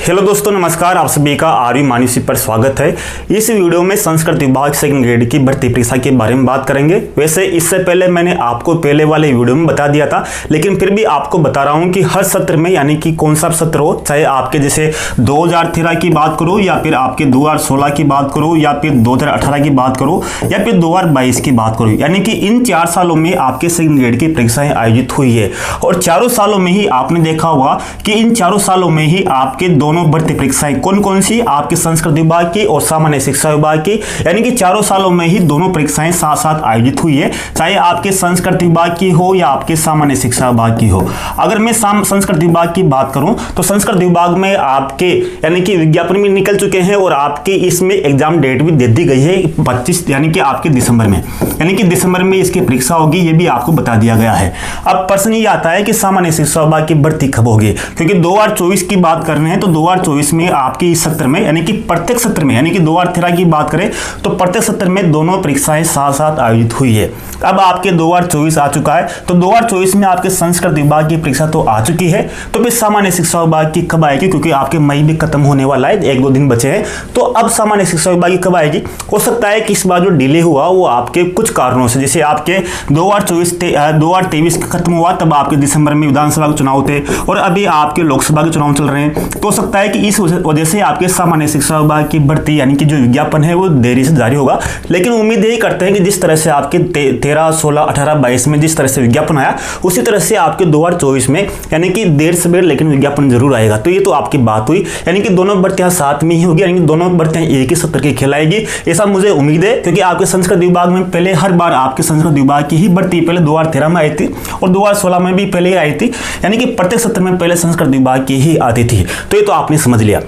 Hello दोस्तों, नमस्कार। आप सभी का आर्मी मानवशिप पर स्वागत है। इस वीडियो में संस्कृत विभाग सेकंड ग्रेड की भर्ती परीक्षा के बारे में बात करेंगे। वैसे इससे पहले मैंने आपको पहले वाले वीडियो में बता दिया था, लेकिन फिर भी आपको बता रहा हूं कि हर सत्र में, यानी कि कौन सा सत्र हो, चाहे आपके जैसे 2013 की बात करो या फिर आपके 2016 की बात करो या फिर 2018 की बात करो या फिर 2022 की बात करो, यानी कि इन 4 सालों में आपके सेकंड ग्रेड की परीक्षाएं आयोजित हुई है। और चारों सालों में ही आपने देखा होगा कि इन चारों सालों में ही आपके दोनों भर्ती परीक्षाएं कौन कौन सी, आपके संस्कृत विभाग की और सामान्य शिक्षा विभाग की, यानी कि चारों सालों में ही दोनों परीक्षाएं साथ साथ आयोजित हुई है, चाहे आपके संस्कृत विभाग की हो या आपके सामान्य शिक्षा विभाग की हो। अगर मैं संस्कृत विभाग की बात करूं तो संस्कृत विभाग में आपके यानी कि विज्ञापन भी निकल चुके हैं और आपके इसमें एग्जाम डेट भी दे दी गई है 25 यानी कि आपके दिसंबर में, यानी कि दिसंबर में इसकी परीक्षा होगी, ये भी आपको बता दिया गया है। अब प्रश्न ये आता है कि सामान्य शिक्षा विभाग की भर्ती कब होगी, क्योंकि 2024 की बात कर रहे हैं तो 2024 में आपके इस सत्र में, यानी कि प्रत्येक सत्र में, यानी कि 2013 की बात करें तो प्रत्येक सत्र में दोनों परीक्षाएं साथ साथ आयोजित हुई है। अब आपके 2024 आ चुका है तो 2024 में आपके संस्कृत विभाग की परीक्षा तो आ चुकी है, तो फिर सामान्य शिक्षा विभाग की कब आएगी, क्योंकि आपके मई भी खत्म होने वाला है, 1-2 दिन बचे हैं। तो अब सामान्य शिक्षा विभाग की कब आएगी? हो सकता है कि इस बार जो डिले हुआ वो आपके कुछ कारणों से, जैसे आपके 2023 खत्म हुआ तब आपके दिसंबर में विधानसभा के चुनाव थे और अभी आपके लोकसभा के चुनाव चल रहे हैं, तो हो सकता है कि इस वजह से आपके सामान्य शिक्षा विभाग की भर्ती यानी कि जो विज्ञापन है वो देरी से जारी होगा। लेकिन उम्मीद यही करते हैं कि जिस तरह से आपके 13, 16, 18, 22 में जिस तरह से विज्ञापन आया, उसी तरह से आपके 2024 में यानी कि देर से बेर लेकिन विज्ञापन जरूर आएगा। तो ये तो आपकी बात हुई, यानी कि दोनों भर्तियां साथ में ही होगी, यानी कि दोनों भर्तियां एक ही सत्र की खिलाएगी, ऐसा मुझे उम्मीद है। क्योंकि आपके संस्कृत विभाग में पहले हर बार आपके संस्कृत विभाग की ही भर्ती पहले 2013 में आई थी और 2016 में भी पहले ही आई थी, यानी कि प्रत्येक सत्र में पहले संस्कृत विभाग की ही आती थी। तो ये तो आपने समझ लिया।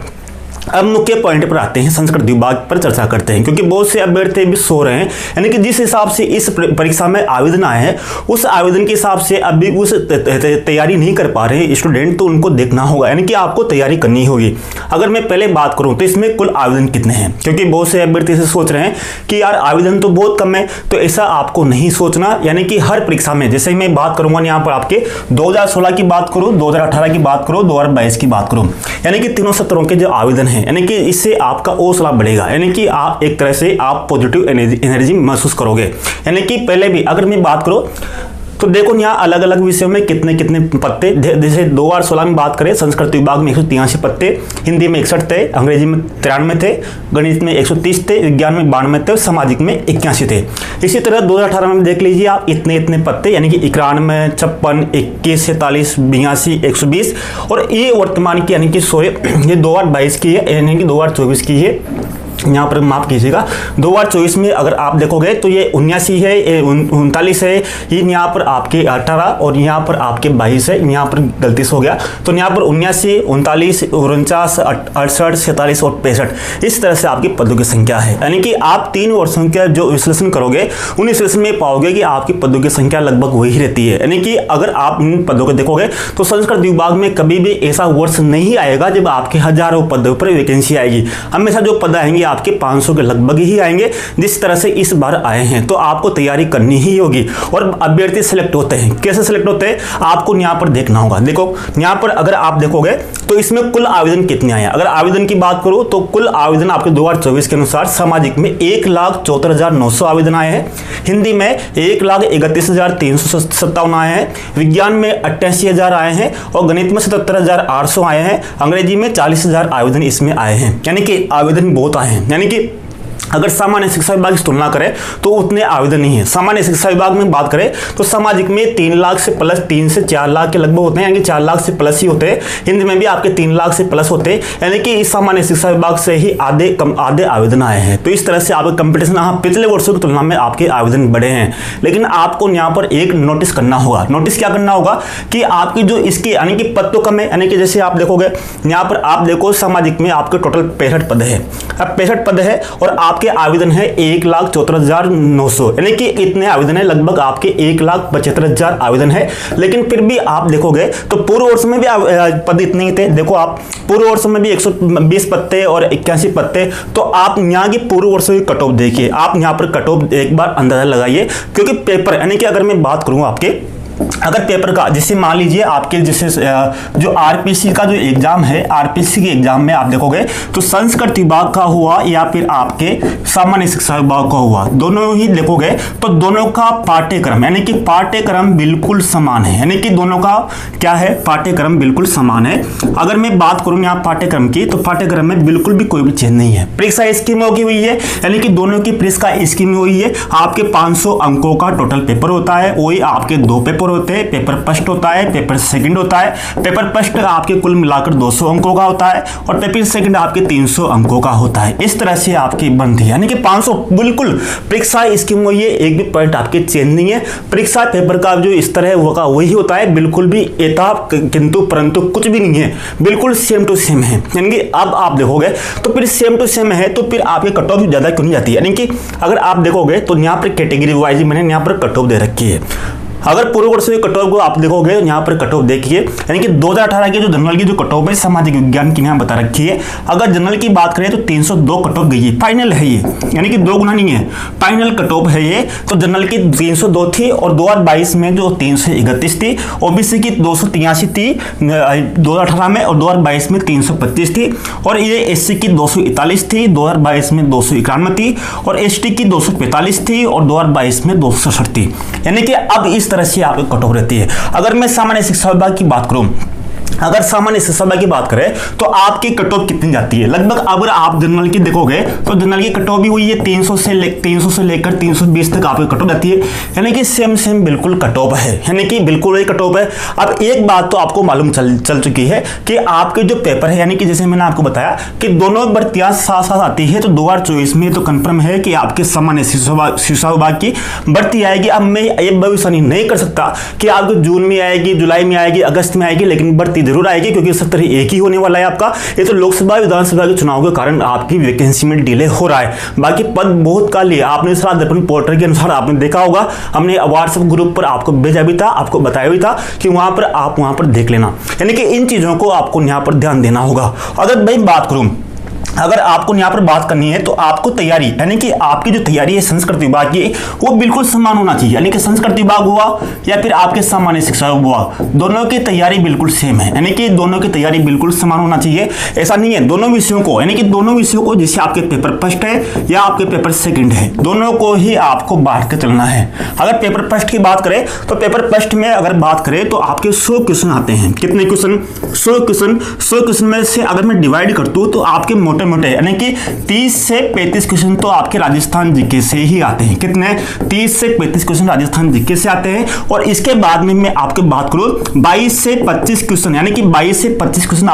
अब मुख्य पॉइंट पर आते हैं, संस्कृत विभाग पर चर्चा करते हैं, क्योंकि बहुत से अभ्यर्थी भी सो रहे हैं, यानी कि जिस हिसाब से इस परीक्षा में आवेदन आए हैं उस आवेदन के हिसाब से अभी उस तैयारी नहीं कर पा रहे स्टूडेंट, तो उनको देखना होगा, यानी कि आपको तैयारी करनी होगी। अगर मैं पहले बात करूं तो इसमें कुल आवेदन कितने हैं, क्योंकि बहुत से अभ्यर्थी से सोच रहे हैं कि यार आवेदन तो बहुत कम है, तो ऐसा आपको नहीं सोचना। यानी कि हर परीक्षा में, जैसे मैं बात करूंगा यहाँ पर आपके 2016 की बात करूँ, 2018 की बात करूँ, 2022 की बात करूँ, यानी कि तीनों सत्रों के जो आवेदन है, यानी कि इससे आपका हौसला बढ़ेगा, यानी कि आप एक तरह से आप पॉजिटिव एनर्जी महसूस करोगे। यानी कि पहले भी अगर मैं बात करूं तो देखो यहाँ अलग अलग विषयों में कितने कितने पत्ते, जैसे 2016 में बात करें संस्कृत विभाग में 183 पत्ते, हिंदी में 61 थे, अंग्रेजी में 93 थे, गणित में 130 थे, विज्ञान में 92 थे और सामाजिक में 81 थे। इसी तरह 2018 में देख लीजिए आप इतने पत्ते, यानी कि 91, 56, 21, 47, 82, 120 और ये वर्तमान की यानी कि ये 2022 की है, यानी कि 2024 की है। यहाँ पर माफ कीजिएगा, 2024 में अगर आप देखोगे तो ये 79 है, 39 है, ये यहाँ पर आपके 18 और यहाँ पर आपके 22 है, यहाँ पर गलती से हो गया, तो यहाँ पर 79, 39, 49, 68, 47 और 65 इस तरह से आपकी पदों की संख्या है। यानी कि आप 3 वर्षों का जो विश्लेषण करोगे उन विश्लेषण में पाओगे कि आपकी पदों की संख्या लगभग वही रहती है। यानी कि अगर आप इन पदों को देखोगे तो संस्कृत विभाग में कभी भी ऐसा वर्ष नहीं आएगा जब आपके हजारों पदों पर वैकेंसी आएगी। हमेशा जो पद आएंगे आपके 500 के लगभग ही आएंगे, जिस तरह से इस बार आए हैं। तो आपको तैयारी करनी ही होगी और अभ्यर्थी सिलेक्ट होते हैं, कैसे सिलेक्ट होते हैं आपको यहाँ पर देखना होगा। देखो यहाँ पर अगर आप देखोगे तो इसमें कुल आवेदन कितने आए हैं। अगर आवेदन की बात करूं तो कुल आवेदन आपके 2024 के अनुसार सामाजिक में 1,74,900 आवेदन आए हैं, हिंदी में 1,31,357 आए हैं, विज्ञान में 88,000 आए हैं और गणित में 77,800 आए हैं, अंग्रेजी में 40,000 आवेदन इसमें आए हैं। यानी कि आवेदन बहुत आए हैं, यानी कि अगर सामान्य शिक्षा विभाग की तुलना करें तो उतने आवेदन नहीं है। सामान्य शिक्षा विभाग में बात करें तो सामाजिक में 3 लाख से प्लस, 3 से 4 लाख के लगभग होते हैं, यानी कि 4 लाख से प्लस ही होते हैं। हिंदी में भी आपके 3 लाख से प्लस होते हैं, यानी कि इस सामान्य शिक्षा विभाग से ही आधे आवेदन आए हैं। तो इस तरह से आपका कंपटीशन पिछले वर्षों की तुलना में आपके आवेदन बढ़े हैं। लेकिन आपको यहाँ पर एक नोटिस करना होगा। नोटिस क्या करना होगा कि आपकी जो इसकी यानी कि पद तो कम है, यानी कि जैसे आप देखोगे यहाँ पर आप देखो सामाजिक में आपके टोटल 65 पद है। अब 65 पद है और आपके आवेदन है 1,74,900, यानी कि इतने आवेदन है, लगभग आपके 1,75,000 आवेदन है। लेकिन फिर भी आप देखोगे तो पूर्व वर्ष में भी पद इतने ही थे। देखो आप पूर्व वर्ष में भी 120 पत्ते और 81 पत्ते, तो आप यहाँ की पूर्व वर्षों की कट ऑफ देखिए, आप यहाँ पर कट ऑफ एक बार अंदाजा लगाइए, क्योंकि पेपर यानी कि अगर मैं बात करूँ आपके अगर पेपर का जैसे मान लीजिए आपके जैसे जो आरपीसी का जो एग्जाम है, आरपीसी के एग्जाम में आप देखोगे तो संस्कृत विभाग का हुआ या फिर आपके सामान्य शिक्षा विभाग का हुआ, दोनों ही देखोगे तो दोनों का पाठ्यक्रम यानी कि पाठ्यक्रम बिल्कुल समान है, यानी कि दोनों का क्या है, पाठ्यक्रम बिल्कुल समान है। अगर मैं बात करूं यहाँ पाठ्यक्रम की तो पाठ्यक्रम में बिल्कुल भी कोई भी चेंज नहीं है। परीक्षा स्कीम होगी हुई है, यानी कि दोनों की परीक्षा स्कीम हुई है। आपके 500 अंकों का टोटल पेपर होता है, वही आपके 2 पेपर होते हैं, पेपर फर्स्ट होता है, पेपर सेकंड होता है। पेपर फर्स्ट आपके कुल मिलाकर 200 अंकों का होता है और पेपर सेकंड आपके 300 अंकों का होता है। इस तरह से आपकी बनती है, यानी कि 500 बिल्कुल परीक्षा स्कीम वही है, एक भी पॉइंट आपके चेंज नहीं है। परीक्षा पेपर का जो इस तरह होगा वही होता है, बिल्कुल भी एता किंतु परंतु कुछ भी नहीं है, बिल्कुल सेम टू सेम है। यानी कि अब आप देखोगे तो फिर सेम टू सेम है तो फिर आपके कट ऑफ ज्यादा क्यों नहीं जाती है। यानी कि अगर आप देखोगे तो यहाँ पर कैटेगरी वाइज मैंने यहाँ पर कट ऑफ दे रखी है। अगर पूर्व वर्ष के कट ऑफ को आप देखोगे यहाँ पर कट ऑफ देखिए, यानी कि 2018 की जो जनरल की जो कट ऑफ है सामाजिक विज्ञान की यहाँ बता रखी है। अगर जनरल की बात करें तो 302 कट ऑफ गई है, फाइनल है ये, यानी कि 2 गुना नहीं है, फाइनल कट ऑफ है ये। तो जनरल की 302 थी और 2022 में जो 331 थी, ओबीसी की 283 थी 2018 में और 2022 में 325 थी, और ये एससी की 241 थी 2022 में 291 थी, और एसटी की 245 थी और 2022 में 267 थी। यानी कि अब इस तरह से आपकी कट ऑफ रहती है। अगर मैं सामान्य शिक्षा विभाग की बात करूं, अगर सामान्य शिक्षा विभाग की बात करें तो आपकी कट ऑफ कितनी जाती है लगभग, अगर आप जनरल की देखोगे तो जनरल की कट ऑफ भी हुई है 300 से लेकर 320 तक आपकी कट ऑफ जाती है, यानी कि सेम बिल्कुल कट ऑफ है, यानी कि बिल्कुल वही कट ऑफ है। अब एक बात तो आपको मालूम चल चुकी है कि आपके जो पेपर है, यानी कि जैसे मैंने आपको बताया कि दोनों भर्तियां साथ साथ आती है, तो 2024 में तो कंफर्म है कि आपके सामान्य शिक्षा विभाग की भर्ती आएगी। अब मैं ये भविष्यवाणी नहीं कर सकता कि आपको जून में आएगी, जुलाई में आएगी, अगस्त में आएगी, लेकिन भर्ती जरूर आएगी क्योंकि सत्र एक ही होने वाला है आपका। ये तो लोकसभा विधानसभा के चुनाव के कारण आपकी वैकेंसी में डिले हो रहा है, बाकी पद बहुत काली। आपने सर दर्पण पोर्टल के अनुसार आपने देखा होगा, हमने व्हाट्सएप ग्रुप पर आपको भेजा भी था, आपको बताया भी था कि वहां पर आप वहां पर देख लेना। यानी कि इन चीजों को आपको यहाँ पर ध्यान देना होगा। अगर भाई बात करूं, अगर आपको यहाँ पर बात करनी है तो आपको तैयारी, यानी कि आपकी जो तैयारी है संस्कृत विभाग की वो बिल्कुल समान होना चाहिए, यानी कि संस्कृत विभाग हुआ या फिर आपके सामान्य शिक्षा विभाग, दोनों की तैयारी बिल्कुल सेम है, यानी कि दोनों की तैयारी बिल्कुल समान होना चाहिए। ऐसा नहीं है दोनों विषयों को, यानी कि दोनों विषयों को जैसे आपके पेपर फर्स्ट है या आपके पेपर सेकंड है, दोनों को ही आपको बांट के चलना है। अगर पेपर फर्स्ट की बात करें तो पेपर फर्स्ट में अगर बात करें तो आपके 100 क्वेश्चन आते हैं। कितने क्वेश्चन? 100 क्वेश्चन। 100 क्वेश्चन में से अगर मैं डिवाइड कर दूं तो आपके मोटे यानी कि 30 से 35 क्वेश्चन तो आपके राजस्थान जीके से ही आते हैं। कितने? 30 से 35 क्वेश्चन राजस्थान जीके से आते हैं। और इसके बाद में मैं आपके बात करूं 22 से 25 क्वेश्चन, यानी कि 22 से 25 क्वेश्चन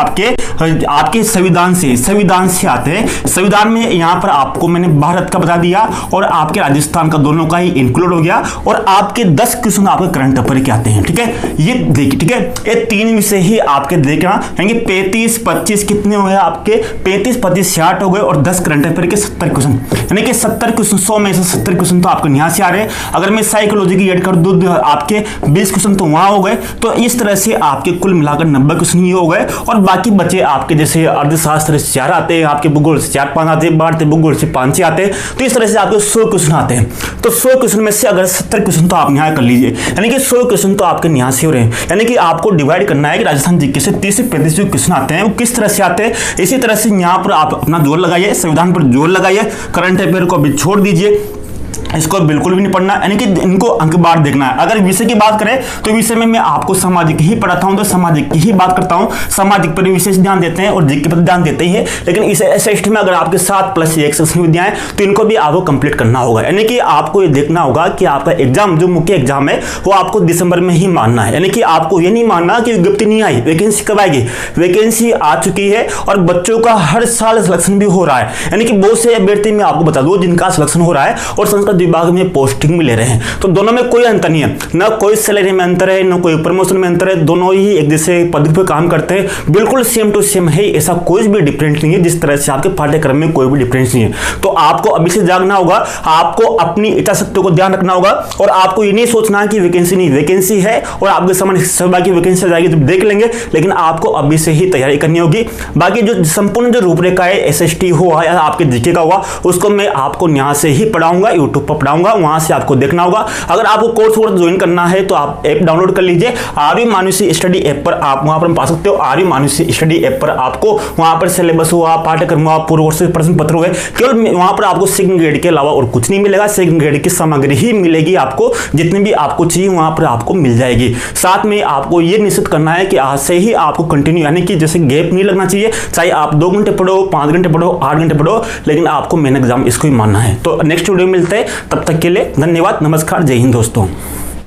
आपके संविधान से आते हैं। संविधान में यहां पर आपको मैंने भारत का बता दिया और आपके राजस्थान का दोनों का ही इंक्लूड हो गया, और आपके 10 क्वेश्चन आपके करंट अफेयर के आते हैं। ठीक है, ये देखिए, ठीक है, ये 3 विषय ही आपके देखना, यानी 35 25 कितने हुए आपके? 35 25 60 हो गए, और 10 करंट अफेयर के 70 क्वेश्चन, यानी कि 70 क्वेश्चन, 100 में से 70 क्वेश्चन तो आपको यहाँ से आ रहे हैं। अगर मैं साइकोलॉजी की ऐड कर दूं आपके 20 क्वेश्चन तो वहां हो गए। तो इस तरह से आपके कुल मिलाकर 90 क्वेश्चन ही हो गए, और बाकी बचे आपके जैसे अर्थशास्त्र से 4 आते हैं, आपके भूगोल से 4 5 आते हैं, भारतीय भूगोल से 5 6 आते हैं। तो इस तरह से आपके 100 क्वेश्चन आते हैं। तो 100 क्वेश्चन में से अगर 70 क्वेश्चन तो आप यहाँ कर लीजिए, यानी कि 100 क्वेश्चन तो आपके यहाँ से हो रहे हैं। यानी कि आपको डिवाइड करना है कि राजस्थान जीके से 30 से 35 जो क्वेश्चन आते हैं वो किस तरह से आते हैं। इसी तरह से यहाँ पर आप अपना जोर लगाइए, संविधान पर जोर लगाइए, करंट अफेयर को भी छोड़ दीजिए, इसको बिल्कुल भी नहीं पढ़ना, यानी कि इनको अंक बार देखना है। अगर विषय की बात करें तो विषय में मैं आपको सामाजिक ही पढ़ाता हूं, तो सामाजिक की ही बात करता हूं। सामाजिक पर विशेष ध्यान देते हैं और जीके पर ध्यान देते ही है, लेकिन इस एसएसटी में अगर आपके 7+1 सेक्शन विद्याएं तो इनको भी आपको कंप्लीट करना होगा। यानी कि आपको ये देखना होगा कि आपका एग्जाम जो मुख्य एग्जाम है वो आपको दिसंबर में ही मानना है। यानी कि आपको ये नहीं मानना कि विज्ञप्ति नहीं आई, वैकेंसी कब आएगी? वैकेंसी आ चुकी है, और बच्चों का हर साल सिलेक्शन भी हो रहा है। यानी कि बहुत से अभ्यर्थी मैं आपको बता दूं जिनका सिलेक्शन हो रहा है और संस्कृत विभाग में पोस्टिंग भी ले रहे हैं। तो दोनों में कोई अंतर नहीं है, ना कोई सैलरी में अंतर है, ना कोई प्रमोशन में अंतर है, दोनों ही एक जैसे पद पर काम करते हैं, बिल्कुल सेम टू सेम है। ऐसा कोई भी डिफरेंस नहीं है, जिस तरह से आपके पाठ्यक्रम में कोई भी डिफरेंस नहीं है। तो आपको अभी से जागना होगा, आपको अपनी इच्छाशक्ति को ध्यान रखना होगा, और आपको ये नहीं सोचना कि वैकेंसी नहीं, वैकेंसी है और आपके सामान्य शिक्षा विभाग की वैकेंसी आ जाएगी जब देख लेंगे, लेकिन आपको अभी से ही तैयारी करनी होगी। बाकी जो संपूर्ण जो रूपरेखा है एसएसटी हुआ या आपके जीके का हुआ, उसको मैं आपको यहाँ से ही पढ़ाऊंगा यूट्यूब पर पढ़ाऊंगा, वहां से आपको देखना होगा। अगर आपको कोर्स ज्वाइन करना है तो आप ऐप डाउनलोड कर लीजिए, आरवी मानुषी स्टडी ऐप पर आप वहां पर पा सकते हो। आरवी मानुषी स्टडी ऐप पर आपको वहां पर सिलेबस हुआ, पाठ्यक्रम हुआ, पूर्व वर्ष प्रश्न पत्र हुए, केवल वहां पर आपको सेकंड ग्रेड के अलावा और कुछ नहीं मिलेगा। सेकंड ग्रेड की सामग्री ही मिलेगी आपको, जितनी भी आपको चाहिए वहां पर आपको मिल जाएगी। साथ में आपको ये निश्चित करना है कि आज से ही आपको कंटिन्यू, यानी कि जैसे गैप नहीं लगना चाहिए, चाहे आप 2 घंटे पढ़ो, 5 घंटे पढ़ो, 8 घंटे पढ़ो, लेकिन आपको मेन एग्जाम इसको ही मानना है। तो नेक्स्ट वीडियो में मिलते हैं, तब तक के लिए धन्यवाद, नमस्कार, जय हिंद दोस्तों।